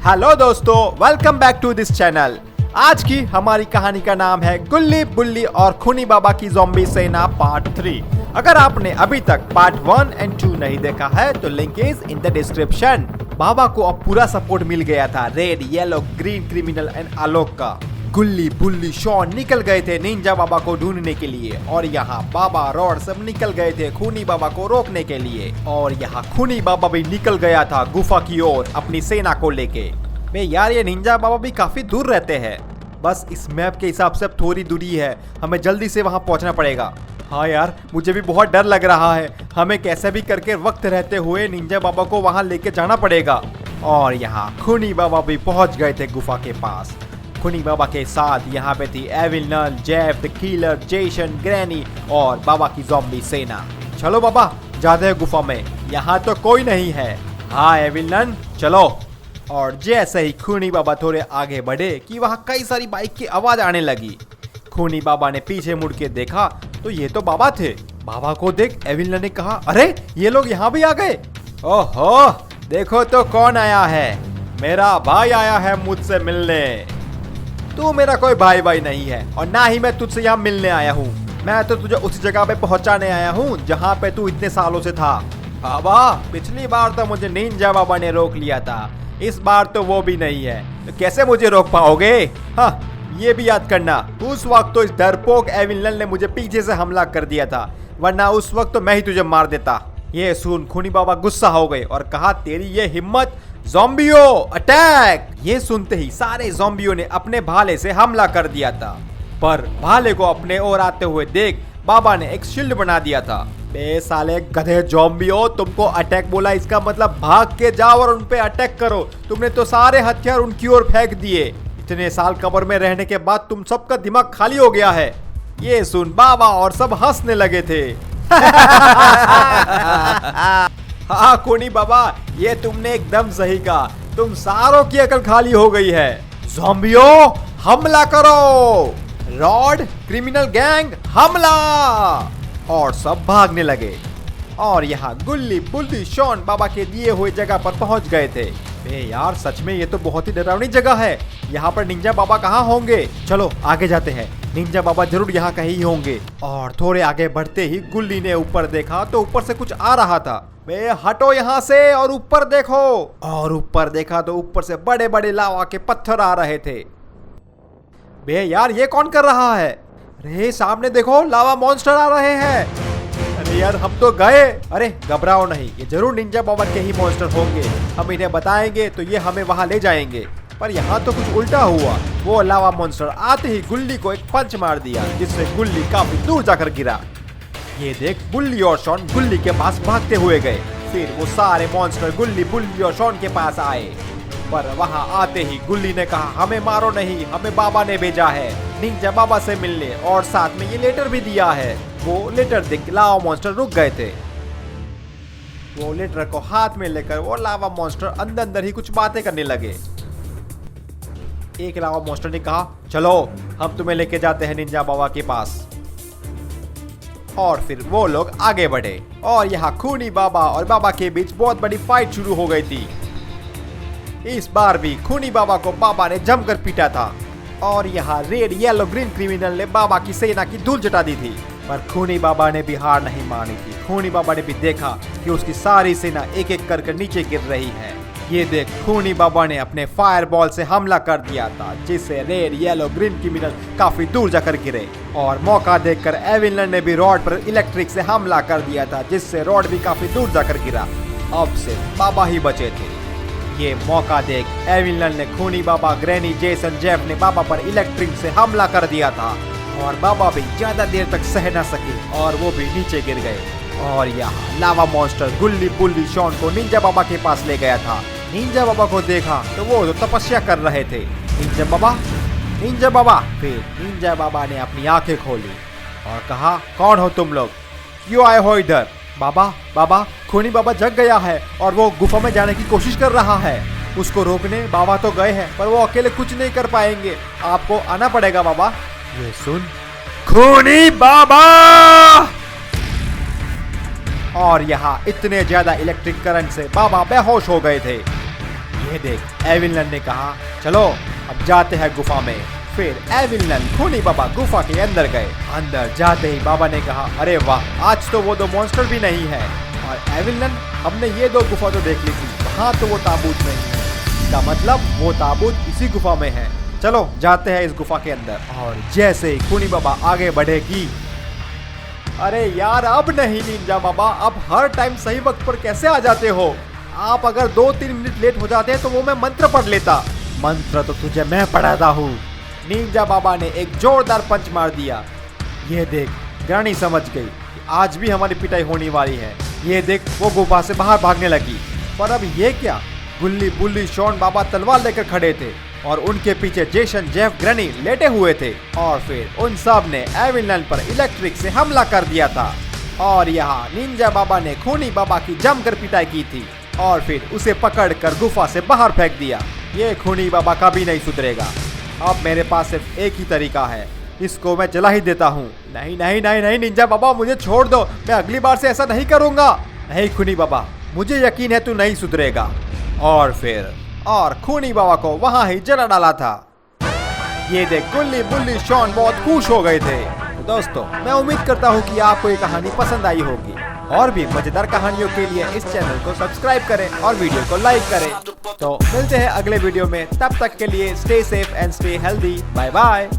Hello दोस्तों, welcome back to this channel. आज की हमारी कहानी का नाम है गुल्ली बुल्ली और खूनी बाबा की ज़ॉम्बी सेना पार्ट 3। अगर आपने अभी तक पार्ट 1 एंड 2 नहीं देखा है तो link is in the description. बाबा को अब पूरा सपोर्ट मिल गया था red, yellow, green criminal and Alok का। गुल्ली बुल्ली शॉन निकल गए थे निंजा बाबा को ढूंढने के लिए और यहाँ बाबा रॉड सब निकल गए थे खूनी बाबा को रोकने के लिए। और यहाँ खूनी बाबा भी निकल गया था गुफा की ओर अपनी सेना को लेके। बे यार, ये निंजा बाबा भी काफी दूर रहते हैं। बस इस मैप के हिसाब से अब थोड़ी दूरी है, हमें जल्दी से वहाँ पहुँचना पड़ेगा। हाँ यार, मुझे भी बहुत डर लग रहा है। हमें कैसे भी करके वक्त रहते हुए निंजा बाबा को वहाँ लेके जाना पड़ेगा। और यहाँ खूनी बाबा भी पहुँच गए थे गुफा के पास। खूनी बाबा के साथ यहाँ पे थी Evil Nun, Jeff the Killer, Jason, Granny और बाबा की ज़ॉम्बी सेना। चलो बाबा, जाते हैं गुफा में, यहाँ तो कोई नहीं है। हाँ एविल नल, चलो। और जैसे ही खूनी बाबा थोड़े आगे बढ़े कि वहाँ कई सारी बाइक की आवाज आने लगी। खूनी बाबा ने पीछे मुड़ के देखा तो ये तो बाबा थे। बाबा को देख एविल नल ने कहा, अरे ये लोग यहाँ भी आ गए। ओहो, देखो तो कौन आया है। मेरा भाई आया है मुझसे मिलने। तू मेरा कोई भाई नहीं है और ना ही मैं तुझसे यहाँ मिलने आया हूँ। मैं तो तुझे उसी जगह पे पहुँचाने आया हूँ जहाँ पे तू इतने सालों से था। बाबा, पिछली बार तो मुझे निंजा बाबा ने रोक लिया था, इस बार तो वो भी नहीं है, तो कैसे मुझे रोक पाओगे? हाँ, ये भी याद करना, उस वक्त तो इस डरपोक एविल नल ने मुझे पीछे से हमला कर दिया था, वरना उस वक्त तो मैं ही तुझे मार देता। ये सुन खूनी बाबा गुस्सा हो गए और कहा, तेरी ये हिम्मत, ज़ॉम्बियो अटैक। ये सुनते ही सारे ज़ॉम्बियों ने अपने भाले से हमला कर दिया था, पर भाले को अपने ओर आते हुए देख बाबा ने एक शील्ड बना दिया था। बे साले गधे ज़ॉम्बियो, तुमको अटैक बोला, इसका मतलब भाग के जाओ और उन पे अटैक करो। तुमने तो सारे हथियार उनकी ओर फेंक दिए। इतने साल कब्र में रहने के बाद तुम सबका दिमाग खाली हो गया है। ये सुन बाबा और सब हंसने लगे थे। हाँ खूनी बाबा, ये तुमने एकदम सही कहा, तुम सारों की अकल खाली हो गई है। ज़ॉम्बियो हमला करो, रॉड क्रिमिनल गैंग हमला। और सब भागने लगे और यहाँ गुल्ली बुल्ली शॉन बाबा के दिए हुए जगह पर पहुंच गए थे। बे यार, सच में ये तो बहुत ही डरावनी जगह है। यहाँ पर निंजा बाबा कहाँ होंगे? चलो आगे जाते हैं, निंजा बाबा जरूर यहाँ कहीं होंगे। और थोड़े आगे बढ़ते ही गुल्ली ने ऊपर देखा तो ऊपर से कुछ आ रहा था। बे हटो यहाँ से और ऊपर देखो। और ऊपर देखा तो ऊपर से बड़े बड़े लावा के पत्थर आ रहे थे। बे यार, ये कौन कर रहा है? अरे सामने देखो, लावा मॉन्स्टर आ रहे हैं। अरे यार, हम तो गए। अरे घबराओ नहीं, ये जरूर निंजा बाबा के ही मॉन्स्टर होंगे। हम इन्हें बताएंगे तो ये हमें वहां ले जाएंगे। पर यहाँ तो कुछ उल्टा हुआ। वो लावा मॉन्स्टर आते ही गुल्ली को एक पंच मार दिया, जिससे गुल्ली काफी दूर जाकर गिरा। ये देख बुल्ली और शॉन गुल्ली के पास भागते हुए गए। फिर वो सारे मॉन्स्टर गुल्ली बुल्ली और शॉन के पास आए। पर वहां आते ही गुल्ली ने कहा, हमें मारो नहीं, हमें बाबा ने भेजा है निंजा बाबा से मिलने, और साथ में ये लेटर भी दिया है। वो लेटर देख लावा मॉन्स्टर रुक गए थे। वो लेटर को हाथ में लेकर वो लावा मॉन्स्टर अंदर अंदर ही कुछ बातें करने लगे। एक लावा मॉन्स्टर ने कहा, चलो हम तुम्हें लेके जाते हैं निंजा बाबा के पास। और फिर वो लोग आगे बढ़े और यहाँ खूनी बाबा और बाबा के बीच बहुत बड़ी फाइट शुरू हो गई थी। इस बार भी खूनी बाबा को बाबा ने जमकर पीटा था और यहाँ रेड येलो ग्रीन क्रिमिनल ने बाबा की सेना की धूल चटा दी थी। पर खूनी बाबा ने भी हार नहीं मानी थी। खूनी बाबा ने भी देखा कि उसकी सारी सेना एक एक कर नीचे गिर रही है। ये देख खूनी बाबा ने अपने फायर बॉल से हमला कर दिया था, जिससे रेड येलो ग्रीन क्रिमिनल काफी दूर जाकर गिरे। और मौका देखकर एविल नल ने भी रॉड पर इलेक्ट्रिक से हमला कर दिया था, जिससे रॉड भी काफी दूर जाकर गिरा। अब सिर्फ बाबा ही बचे थे। ये मौका देख एविल नल ने खूनी बाबा, ग्रैनी, जेसन, जेफ ने बाबा पर इलेक्ट्रिक से हमला कर दिया था और बाबा भी ज्यादा देर तक सह न सके और वो भी नीचे गिर गए। और यहाँ लावा मॉन्स्टर गुल्ली बुल्ली शॉन को निंजा बाबा के पास ले गया था। निंजा बाबा को देखा तो वो तो तपस्या कर रहे थे। निंजा बाबा, निंजा बाबा। फिर निंजा बाबा ने अपनी आंखें खोली और कहा, कौन हो तुम लोग, क्यों आए हो इधर? बाबा, खूनी बाबा जग गया है और वो गुफा में जाने की कोशिश कर रहा है। उसको रोकने बाबा तो गए हैं, पर वो अकेले कुछ नहीं कर पाएंगे, आपको आना पड़ेगा बाबा। ये सुन खूनी बाबा। और यहाँ इतने ज्यादा इलेक्ट्रिक करंट से बाबा बेहोश हो गए थे। ये देख एविलन ने कहा चलो अब जाते हैं गुफा में। फिर एविलन खूनी बाबा गुफा के अंदर गए। अंदर जाते ही बाबा ने कहा अरे वाह, आज तो वो दो मॉन्स्टर भी नहीं है। और एविलन, हमने ये दो गुफा तो देख ली थी, वहाँ तो वो ताबूत नहीं है, इसका मतलब वो ताबूत इसी गुफा में है। चलो जाते हैं इस गुफा के अंदर। और जैसे ही खूनी बाबा आगे बढ़ेगी, अरे यार अब नहीं निंजा बाबा, अब हर टाइम सही वक्त पर कैसे आ जाते हो? आप अगर 2-3 मिनट लेट हो जाते हैं तो वो मैं मंत्र पढ़ लेता। मंत्र तो तुझे मैं पढ़ाता हूँ। निंजा बाबा ने एक जोरदार पंच मार दिया। ये देख ग्रानी समझ गई कि आज भी हमारी पिटाई होने वाली है। ये देख वो गुफा से बाहर भागने लगी। पर अब ये क्या, गुल्ली बुल्ली शॉन बाबा तलवार लेकर खड़े थे और उनके पीछे जेसन, जेफ, ग्रैनी लेटे हुए थे। और फिर उन सब ने एविलन पर इलेक्ट्रिक से हमला कर दिया था। और यहाँ निंजा बाबा ने खूनी बाबा की जमकर पिटाई की थी और फिर उसे पकड़कर गुफा से बाहर फेंक दिया। ये खूनी बाबा कभी नहीं सुधरेगा। अब मेरे पास सिर्फ एक ही तरीका है, इसको मैं जला ही देता हूँ। नहीं नहीं नहीं नहीं निंजा बाबा, मुझे छोड़ दो, मैं अगली बार से ऐसा नहीं करूँगा। नहीं खूनी बाबा, मुझे यकीन है तू नहीं सुधरेगा। और खूनी बाबा को वहां ही जला डाला था। ये देख गुल्ली बुल्ली शॉन बहुत खुश हो गए थे। तो दोस्तों, मैं उम्मीद करता हूँ कि आपको ये कहानी पसंद आई होगी। और भी मजेदार कहानियों के लिए इस चैनल को सब्सक्राइब करें और वीडियो को लाइक करें। तो मिलते हैं अगले वीडियो में, तब तक के लिए stay safe and stay healthy. Bye bye.